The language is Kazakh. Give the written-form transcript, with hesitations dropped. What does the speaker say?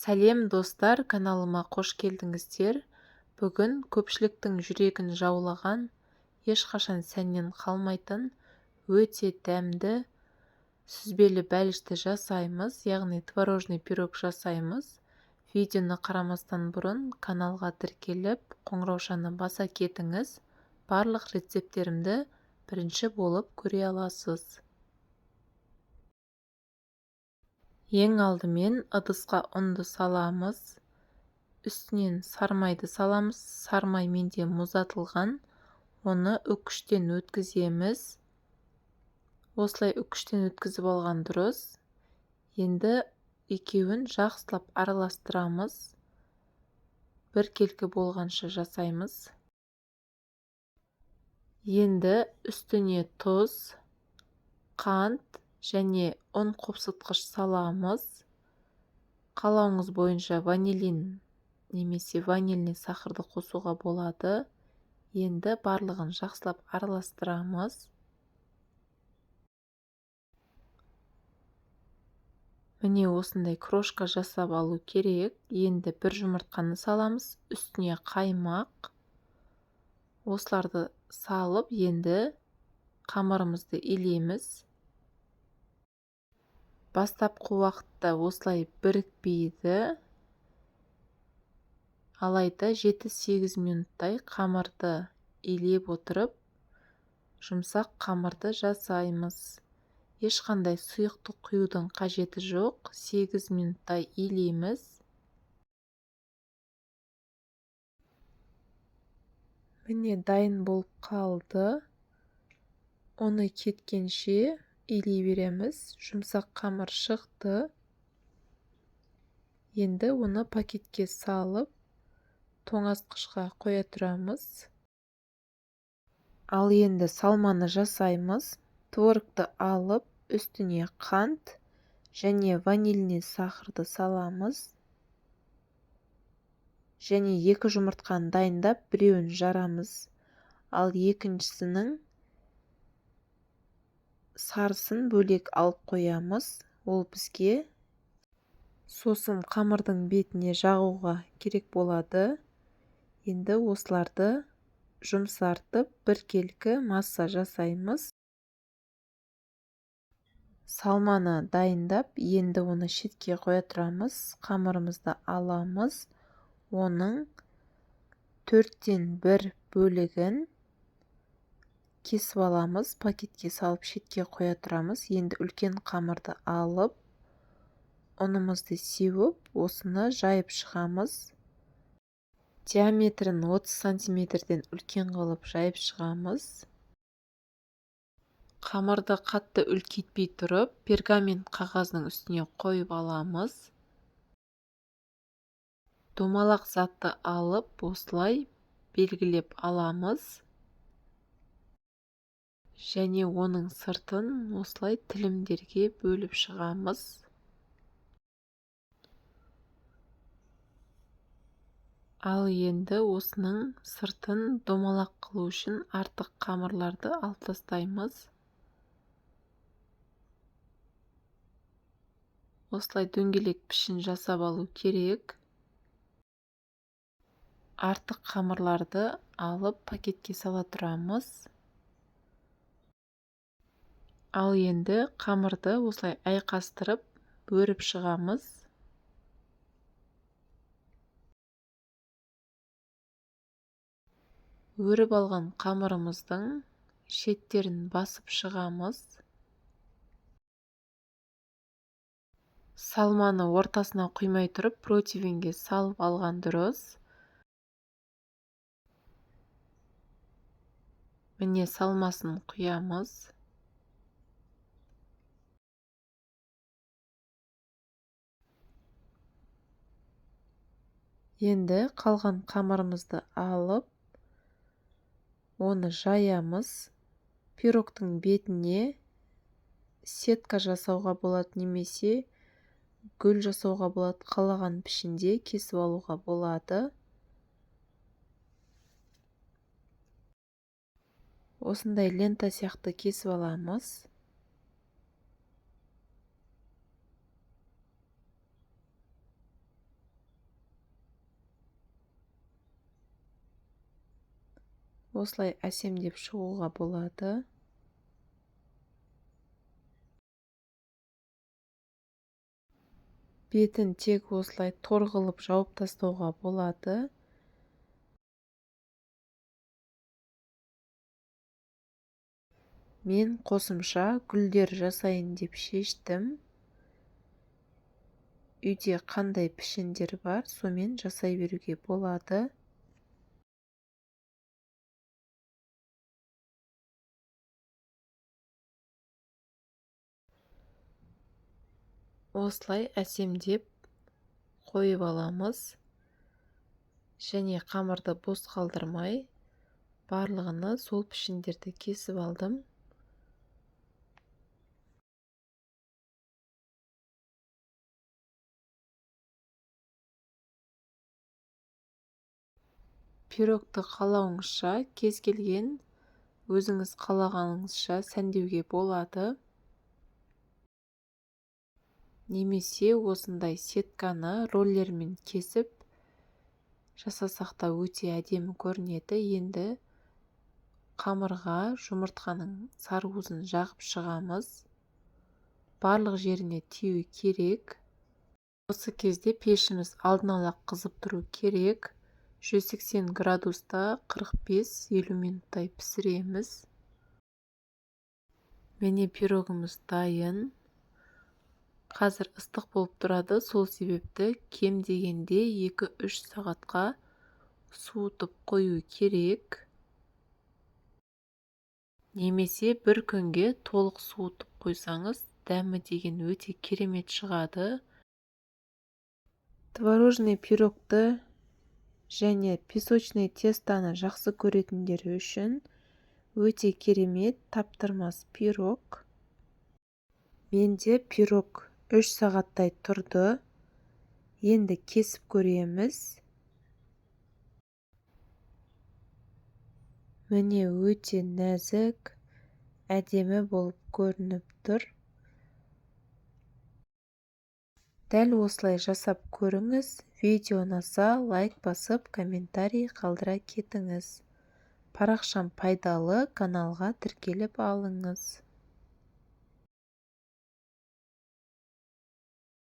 Сәлем достар, каналыма қош келдіңіздер. Бүгін көпшіліктің жүрегін жаулаған, ешқашан сәннен қалмайтын, өте дәмді сүзбелі бәлішті жасаймыз, яғни творожный пирог жасаймыз. Видеоны қарамастан бұрын каналға тіркеліп, қоңыраушаны баса кетіңіз. Барлық рецепттерімді бірінші болып көре аласыз. Ең алдымен ыдысқа ұнды саламыз. Үстінен сармайды саламыз. Сармай менде мұздатылған. Оны үккіштен өткіземіз. Осылай үккіштен өткізіп алған дұрыс. Енді екеуін жақсылап араластырамыз. Біркелкі болғанша жасаймыз. Енді үстіне тұз, қант және ұн қопсытқыш саламыз. Қалауыңыз бойынша ванилин немесе ванильный сахарды қосуға болады. Енді барлығын жақсылап араластырамыз. Міне осындай крошка жасап алу керек. Енді бір жұмыртқаны саламыз. Үстіне қаймақ. Осыларды салып, енді қамырымызды илейміз. Бастапқы уақытта осылай бірікпейді. Алайда 7-8 минуттай қамырды илеп отырып, жұмсақ қамырды жасаймыз. Ешқандай сұйықты құюдың қажеті жоқ. 8 минуттай илейміз. Міне дайын болып қалды. Оны кеткенше илей береміз. Жұмсақ қамыр шықты. Енді оны пакетке салып, тоңазытқышқа қоя тұрамыз. Ал енді салманы жасаймыз. Творогты алып, үстіне қант және ванильный сахарды саламыз. Және 2 жұмыртқаны дайындап, біреуін жарамыз. Ал екіншісінің сарысын бөлек алып қоямыз. Ол бізге сосын қамырдың бетіне жағуға керек болады. Енді осыларды жұмсартып, біркелкі масса жасаймыз. Салманы дайындап, енді оны шетке қоя тұрамыз. Қамырымызды аламыз. Оның 4-тен 1 бөлігін кесіп аламыз. Пакетке салып шетке қоя тұрамыз. Енді үлкен қамырды алып, ұнымызды сеуіп, осыны жайып шығамыз. Диаметрін 30 сантиметрден үлкен қылып жайып шығамыз. Қамырды қатты үлкейтпей тұрып, пергамент қағазының үстіне қойып аламыз. Домалақ затты алып, осылай белгілеп аламыз. Және оның сыртын осылай тілімдерге бөліп шығамыз. Ал енді осының сыртын домалақ қылу үшін артық қамырларды алып тастаймыз. Осылай дөңгелек пішін жасап алу керек. Артық қамырларды алып пакетке сала тұрамыз. Ал енді қамырды осылай айқастырып, бөріп шығамыз. Өріп алған қамырымыздың шеттерін басып шығамыз. Салманы ортасына құймай тұрып, противеньге салып алған дұрыс. Міне салмасын құямыз. Енді қалған қамырымызды алып, оны жаямыз. Пирогтың бетіне сетка жасауға болады, немесе гүл жасауға болады. Қалаған пішінде кесіп алуға болады. Осындай лента сияқты кесіп аламыз. осылай әсемдеп шығуға болады. Бетін тек осылай тор қылып жауып тастауға болады. Мен қосымша гүлдер жасайын деп шештім. Үйде қандай пішіндер бар, сомен жасай беруге болады. Осылай әсемдеп қойып аламыз. Және қамырды бос қалдырмай, барлығына сол пішіндерді кесіп алдым. Пирогты қалауыңызша, кез келген өзіңіз қалағаныңызша сәндеуге болады. Немесе осындай сетканы роллермен кесіп жасасақ та өте әдемі көрінеді. Енді қамырға жұмыртқаның сарыуызын жағып шығамыз. Барлық жеріне тию керек. Осы кезде пешіміз алдын ала қызып тұру керек. 180 градуста 45-50 минуттай пісіреміз. Міне пирогымыз дайын. Қазір ыстық болып тұрады, сол себепті кем дегенде 2-3 сағатқа суытып қою керек. Немесе бір күнге толық суытып қойсаңыз, дәмі деген өте керемет шығады. Творожный пирогты және песочный тестаны жақсы көретіндер үшін өте керемет таптырмас пирог. Менде пирог 3 сағаттай тұрды. Енді кесіп көреміз. Міне өте нәзік, әдемі болып көрініп тұр. Дәл осылай жасап көріңіз. Видео ұнаса лайк басып, комментарий қалдыра кетіңіз. Парақшам пайдалы, каналға тіркеліп алыңыз.